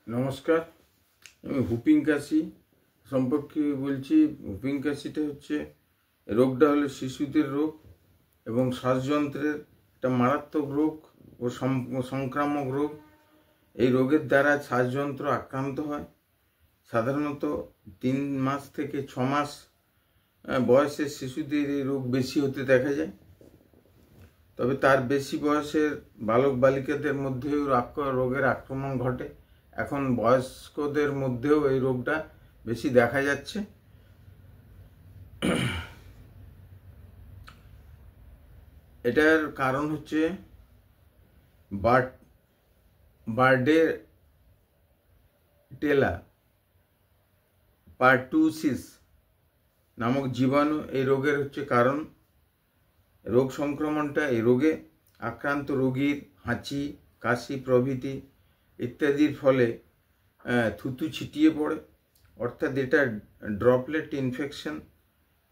নমস্কার। আমি হুপিং কাশি সম্পর্কে বলছি। হুপিং কাশিটা হচ্ছে, রোগটা হলো শিশুদের রোগ এবং শ্বাসযন্ত্রের একটা মারাত্মক রোগ ও সংক্রামক রোগ। এই রোগের দ্বারা শ্বাসযন্ত্র আক্রান্ত হয়। সাধারণত 3 মাস থেকে 6 মাস বয়সের শিশুদের এই রোগ বেশি হতে দেখা যায়। তবে তার বেশি বয়সের বালক বালিকাদের মধ্যেও রোগের আক্রমণ ঘটে। এখন বয়স্কদের মধ্যেও এই রোগটা বেশি দেখা যাচ্ছে। এটার কারণ হচ্ছে বার্ডেটেলা পার্টুসিস নামক জীবাণু এই রোগের হচ্ছে কারণ। রোগ সংক্রমণটা এই রোগে আক্রান্ত রোগীর হাঁচি, কাশি প্রভৃতি ইত্যাদির ফলে থুতু ছিটিয়ে পড়ে, অর্থাৎ এটা ড্রপলেট ইনফেকশন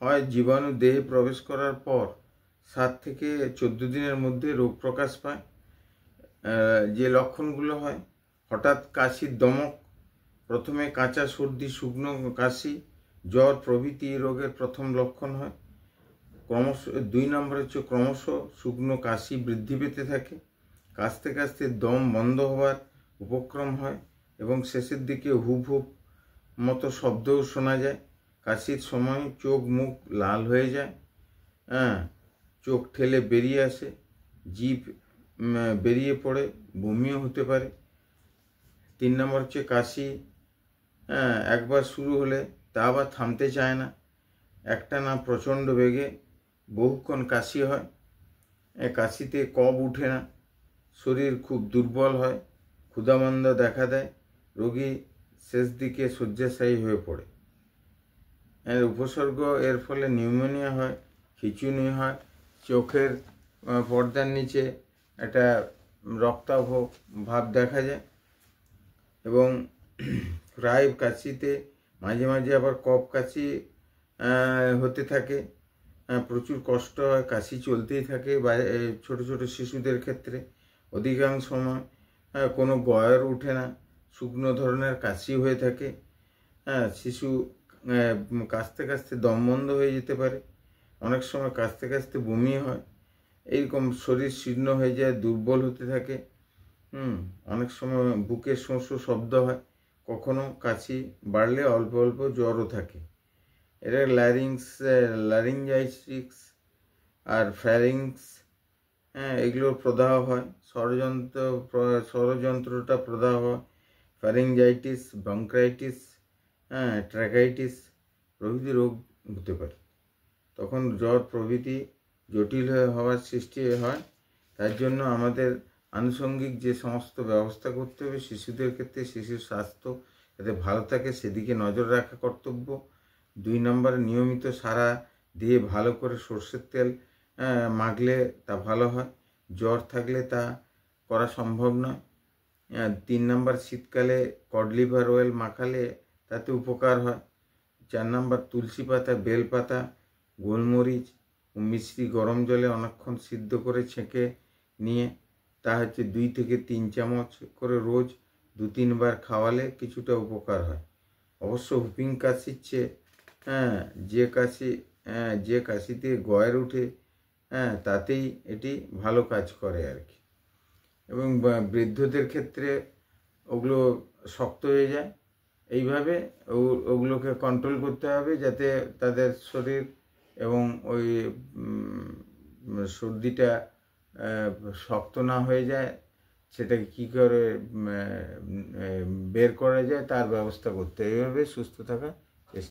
হয়। জীবাণু দেহে প্রবেশ করার পর 7 থেকে 14 দিনের মধ্যে রোগ প্রকাশ পায়। যে লক্ষণগুলো হয়: হঠাৎ কাশির দমক, প্রথমে কাঁচা সর্দি, শুকনো কাশি, জ্বর প্রভৃতি এই রোগের প্রথম লক্ষণ হয়। 2 নম্বর হচ্ছে ক্রমশ শুকনো কাশি বৃদ্ধি পেতে থাকে। কাশতে কাশতে দম বন্ধ হওয়ার উপক্রম হয় এবং শেষের দিকে হুপ হুপ মতো শব্দও শোনা যায়। কাশির সময় চোখ মুখ লাল হয়ে যায়, চোখ ঠেলে বেরিয়ে আসে, জিভ বেরিয়ে পড়ে, বমিও হতে পারে। 3 নম্বর হচ্ছে কাশি একবার শুরু হলে তা আবার থামতে চায় না। একটানা প্রচণ্ড বেগে বহুক্ষণ কাশি হয়। কাশিতে কফ উঠে না, শরীর খুব দুর্বল হয়, ক্ষুধামন্দা দেখা দেয়, রোগী শেষ দিকে শয্যাশায়ী হয়ে পড়ে। এর উপসর্গ: এর ফলে নিউমোনিয়া হয়, খিঁচুনি হয়, চোখের পর্দার নিচে একটা রক্তাভ ভাব দেখা যায় এবং প্রায় কাশিতে মাঝে মাঝে আবার কফ কাশি হতে থাকে। প্রচুর কষ্ট হয়, কাশি চলতেই থাকে। ছোট ছোট শিশুদের ক্ষেত্রে অধিকাংশ সময় কোনো গয়র উঠে না, শুকনো ধরনের কাশি হয়ে থাকে। শিশু কাশতে কাশতে দম বন্ধ হয়ে যেতে পারে, অনেক সময় কাশতে কাশতে বমি হয়, এইরকম শরীর শীর্ণ হয়ে যায়, দুর্বল হতে থাকে। অনেক সময় বুকে শোঁ শোঁ শব্দ হয়, কখনো কাশি বাড়লে অল্প অল্প জ্বরও থাকে। এরা ল্যারিঞ্জাইটিস আর ফ্যারিংস এগুলোর প্রদাহ হয়। ষড়যন্ত্রটা প্রদাহ হয়। ফ্যারিঞ্জাইটিস, ব্রঙ্কাইটিস, ট্র্যাকাইটিস প্রভৃতি রোগ হতে পারে। তখন জ্বর প্রভৃতি জটিল হওয়ার সৃষ্টি হয়। তার জন্য আমাদের আনুষঙ্গিক যে সমস্ত ব্যবস্থা করতে হবে শিশুদের ক্ষেত্রে, শিশুর স্বাস্থ্য যাতে ভালো থাকে সেদিকে নজর রাখা কর্তব্য। 2 নম্বর, নিয়মিত সারা দিয়ে ভালো করে সর্ষের তেল মাখলে তা ভালো হয়। জ্বর থাকলে তা করা সম্ভব নয়। 3 নম্বর, শীতকালে কড লিভার অয়েল মাখালে তাতে উপকার হয়। 4 নম্বর, তুলসী পাতা, বেলপাতা, গোলমরিচ ও মিশ্রি গরম জলে অনেকক্ষণ সিদ্ধ করে ছেঁকে নিয়ে তা হচ্ছে 2 থেকে 3 চামচ করে রোজ 2-3 বার খাওয়ালে কিছুটা উপকার হয়। অবশ্য হুপিং কাশির চেয়ে যে কাশিতে গয়ের উঠে তাতেই এটি ভালো কাজ করে আর কি। এবং বৃদ্ধদের ক্ষেত্রে ওগুলো শক্ত হয়ে যায়। এইভাবে ওগুলোকে কন্ট্রোল করতে হবে যাতে তাদের শরীর এবং ওই সর্দিটা শক্ত না হয়ে যায়। সেটাকে কী করে বের করা যায় তার ব্যবস্থা করতে, এইভাবে সুস্থ থাকা